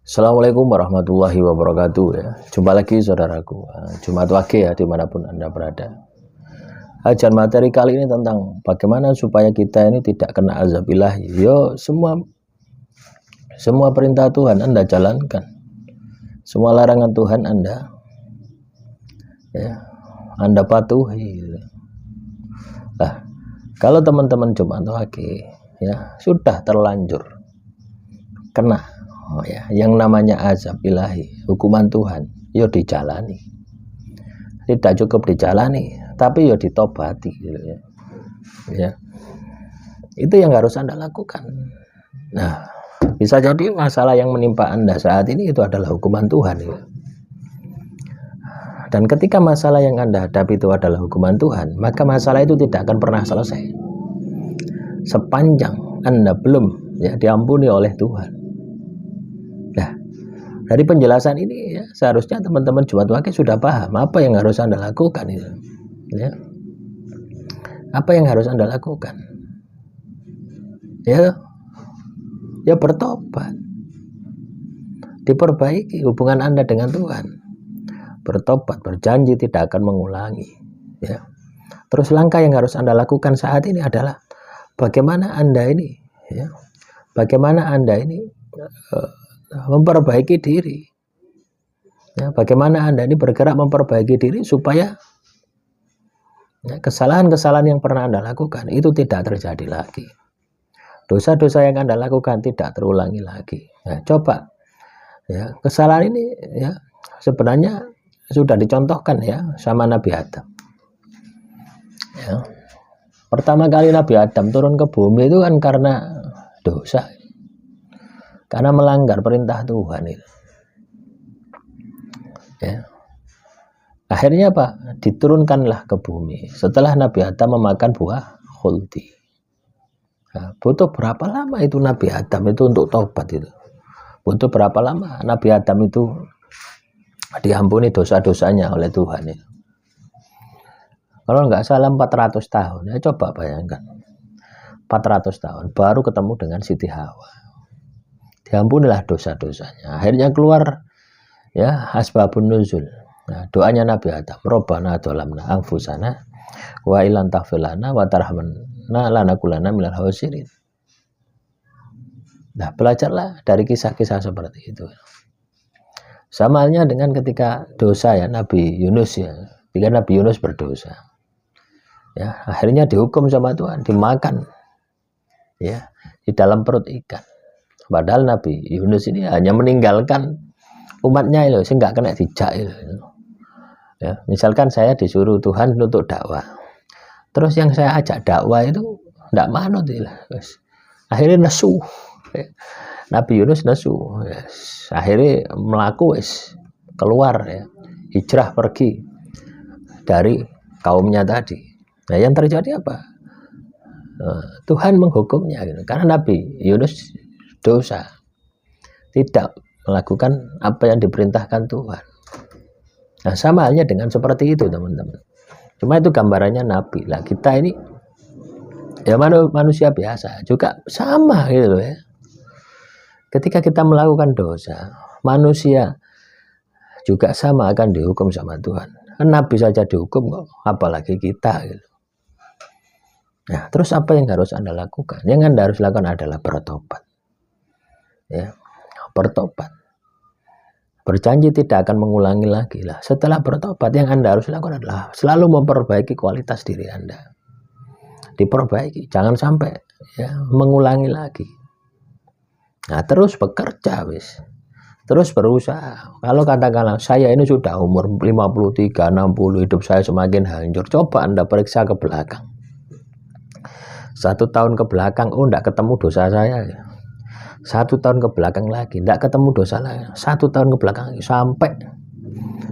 Assalamualaikum warahmatullahi wabarakatuh ya. Jumpa lagi saudaraku, Jumat Wage ya dimanapun Anda berada. Ajar materi kali ini tentang bagaimana supaya kita ini tidak kena azab ilahi. Yo, semua perintah Tuhan Anda jalankan, semua larangan Tuhan Anda patuhi. Nah, kalau teman-teman Jumat Wage ya sudah terlanjur kena yang namanya azab ilahi, hukuman Tuhan, yo dijalani. Tidak cukup dijalani, tapi yo ditobati gitu ya. Itu yang harus Anda lakukan. Nah, bisa jadi masalah yang menimpa Anda saat ini itu adalah hukuman Tuhan gitu. Dan ketika masalah yang Anda hadapi itu adalah hukuman Tuhan, maka masalah itu tidak akan pernah selesai sepanjang Anda belum diampuni oleh Tuhan. Dari penjelasan ini ya, seharusnya teman-teman Jumat Wage sudah paham apa yang harus Anda lakukan itu. Ya. Apa yang harus Anda lakukan? Ya bertobat. Diperbaiki hubungan Anda dengan Tuhan. Bertobat, berjanji tidak akan mengulangi, ya. Terus langkah yang harus Anda lakukan saat ini adalah bagaimana Anda ini memperbaiki diri ya, bagaimana Anda ini bergerak memperbaiki diri supaya kesalahan-kesalahan yang pernah Anda lakukan itu tidak terjadi lagi, dosa-dosa yang Anda lakukan tidak terulangi lagi. Coba ya, kesalahan ini ya sebenarnya sudah dicontohkan ya sama Nabi Adam ya. Pertama kali Nabi Adam turun ke bumi itu kan karena dosa, karena melanggar perintah Tuhan itu. Ya. Akhirnya apa? Diturunkanlah ke bumi setelah Nabi Adam memakan buah khuldi. Nah, butuh berapa lama itu Nabi Adam itu untuk tobat itu? Butuh berapa lama Nabi Adam itu diampuni dosa-dosanya oleh Tuhan itu? Kalau nggak salah 400 tahun. Ya coba bayangkan. 400 tahun baru ketemu dengan Siti Hawa. Diampunilah dosa-dosanya. Akhirnya keluar ya asbabun nuzul. Nah, doanya Nabi Adam, Rabbana dzalamna anfusana wa illam taghfir lana wa tarhamna lanakunanna minal khasirin. Nah, belajarlah dari kisah-kisah seperti itu. Sama halnya dengan ketika dosa ya Nabi Yunus ya. Ketika Nabi Yunus berdosa. Ya, akhirnya dihukum sama Tuhan, dimakan ya di dalam perut ikan. Padahal Nabi Yunus ini hanya meninggalkan umatnya itu, sih nggak kena dijak itu. Ya, misalkan saya disuruh Tuhan untuk dakwah, terus yang saya ajak dakwah itu nggak manut itu, akhirnya nesu. Ya. Nabi Yunus nesu, ya. Akhirnya melaku keluar ya, hijrah pergi dari kaumnya tadi. Nah, yang terjadi apa? Tuhan menghukumnya gitu. Karena Nabi Yunus dosa, tidak melakukan apa yang diperintahkan Tuhan. Nah, sama halnya dengan seperti itu teman-teman. Cuma itu gambarannya Nabi lah. Kita ini ya manusia biasa juga sama gitu loh ya. Ketika kita melakukan dosa, manusia juga sama akan dihukum sama Tuhan. Nabi saja dihukum kok, apalagi kita gitu. Nah, terus apa yang harus Anda lakukan? Yang Anda harus lakukan adalah bertobat. Ya, bertobat. Berjanji tidak akan mengulangi lagi lah. Setelah bertobat, yang Anda harus lakukan adalah selalu memperbaiki kualitas diri Anda. Diperbaiki, jangan sampai ya mengulangi lagi. Nah, terus bekerja terus berusaha. Kalau katakanlah saya ini sudah umur 53, 60, hidup saya semakin hancur. Coba Anda periksa ke belakang. 1 tahun ke belakang, enggak ketemu dosa saya ya. 1 tahun ke belakang lagi, tidak ketemu dosa lain. 1 tahun ke belakang lagi, sampai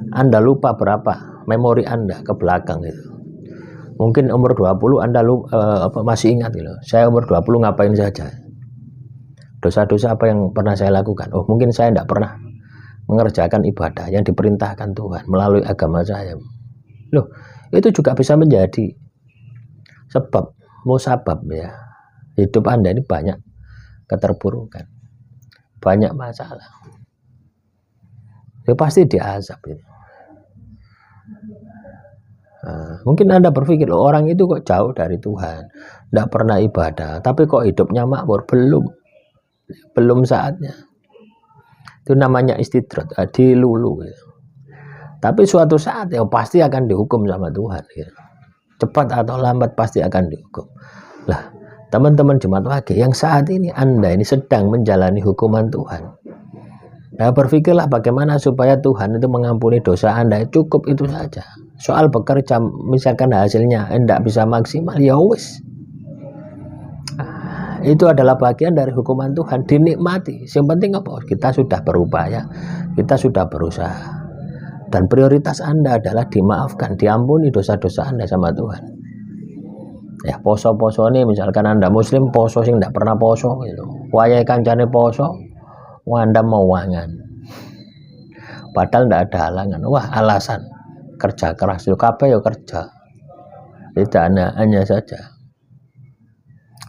Anda lupa berapa memori Anda ke belakang itu. Mungkin umur 20 Anda masih ingat gitu. Saya umur 20 ngapain saja? Dosa-dosa apa yang pernah saya lakukan? Oh, mungkin saya tidak pernah mengerjakan ibadah yang diperintahkan Tuhan melalui agama saya. Loh, itu juga bisa menjadi sebab, musabab ya. Hidup Anda ini banyak keterpurukan, banyak masalah. ya pasti diazab itu. Nah, mungkin Anda berpikir, loh, orang itu kok jauh dari Tuhan, tidak pernah ibadah, tapi kok hidupnya makmur. Belum saatnya. Itu namanya istidrat, dilulu gitu. Tapi suatu saat ya pasti akan dihukum sama Tuhan gitu. Cepat atau lambat pasti akan dihukum. Lah, teman-teman jemaat wage, yang saat ini Anda ini sedang menjalani hukuman Tuhan. Nah, berpikirlah bagaimana supaya Tuhan itu mengampuni dosa Anda. Cukup itu saja. Soal bekerja, misalkan hasilnya tidak bisa maksimal, ya wis. Itu adalah bagian dari hukuman Tuhan, dinikmati. Yang penting apa? Kita sudah berupaya, kita sudah berusaha. Dan prioritas Anda adalah dimaafkan, diampuni dosa-dosa Anda sama Tuhan. Ya, poso-poso ini misalkan Anda muslim, poso sing tidak pernah poso gitu. Wayahe kancane poso, Anda mau wangan. Padahal tidak ada halangan. Wah, alasan kerja keras. Yo kabeh yo kerja. Tidak hanya saja.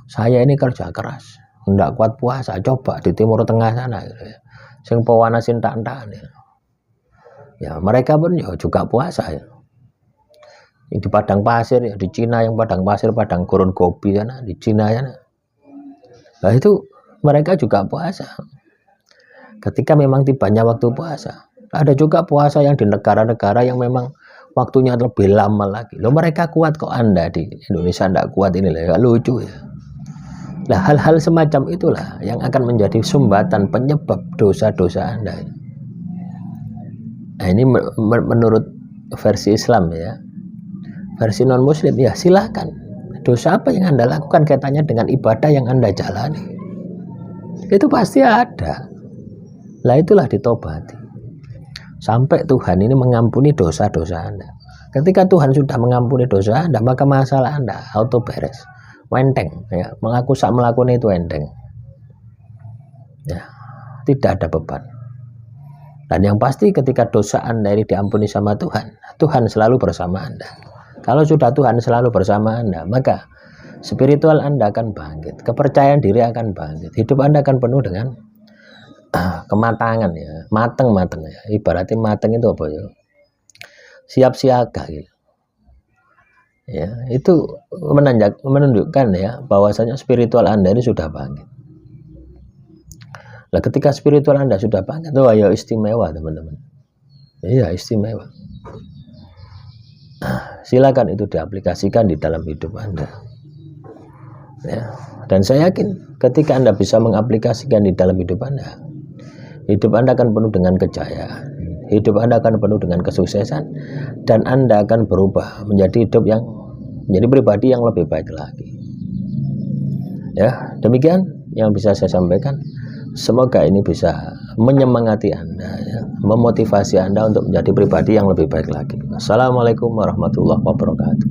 Saya ini kerja keras, tidak kuat puasa. Coba di Timur Tengah sana gitu ya. Sing pewanasin tak-takan ya. Ya, mereka pun ya juga puasa ya. Di padang pasir ya, di Cina yang padang pasir, padang gurun Gobi sana, di Cina ya. Nah, itu mereka juga puasa. Ketika memang tibanya waktu puasa. Ada juga puasa yang di negara-negara yang memang waktunya lebih lama lagi. Loh, mereka kuat kok, Anda di Indonesia tidak kuat, ini lah, lucu ya. Nah, hal-hal semacam itulah yang akan menjadi sumbatan penyebab dosa-dosa Anda. Nah, ini menurut versi Islam ya. Versi non-muslim ya silakan. Dosa apa yang Anda lakukan kaitannya dengan ibadah yang Anda jalani. Itu pasti ada. Lah, itulah ditobati. Sampai Tuhan ini mengampuni dosa-dosa Anda. Ketika Tuhan sudah mengampuni dosa Anda, maka masalah Anda auto beres. Enteng ya, mengaku sak melakukan itu enteng. Ya, tidak ada beban. Dan yang pasti ketika dosa Anda ini diampuni sama Tuhan, Tuhan selalu bersama Anda. Kalau sudah Tuhan selalu bersama Anda, maka spiritual Anda akan bangkit, kepercayaan diri akan bangkit, hidup Anda akan penuh dengan kematangan ya, mateng ya. Ibaratnya mateng itu apa ya? Siap siaga gitu. Ya, itu menunjukkan ya bahwasanya spiritual Anda ini sudah bangkit. Nah, ketika spiritual Anda sudah bangkit, oh ya istimewa teman-teman. Iya, istimewa. Silakan itu diaplikasikan di dalam hidup Anda. Ya, dan saya yakin ketika Anda bisa mengaplikasikan di dalam hidup Anda akan penuh dengan kejayaan. Hidup Anda akan penuh dengan kesuksesan, dan Anda akan berubah menjadi menjadi pribadi yang lebih baik lagi. Ya, demikian yang bisa saya sampaikan. Semoga ini bisa menyemangati Anda, ya, memotivasi Anda untuk menjadi pribadi yang lebih baik lagi. Assalamualaikum warahmatullahi wabarakatuh.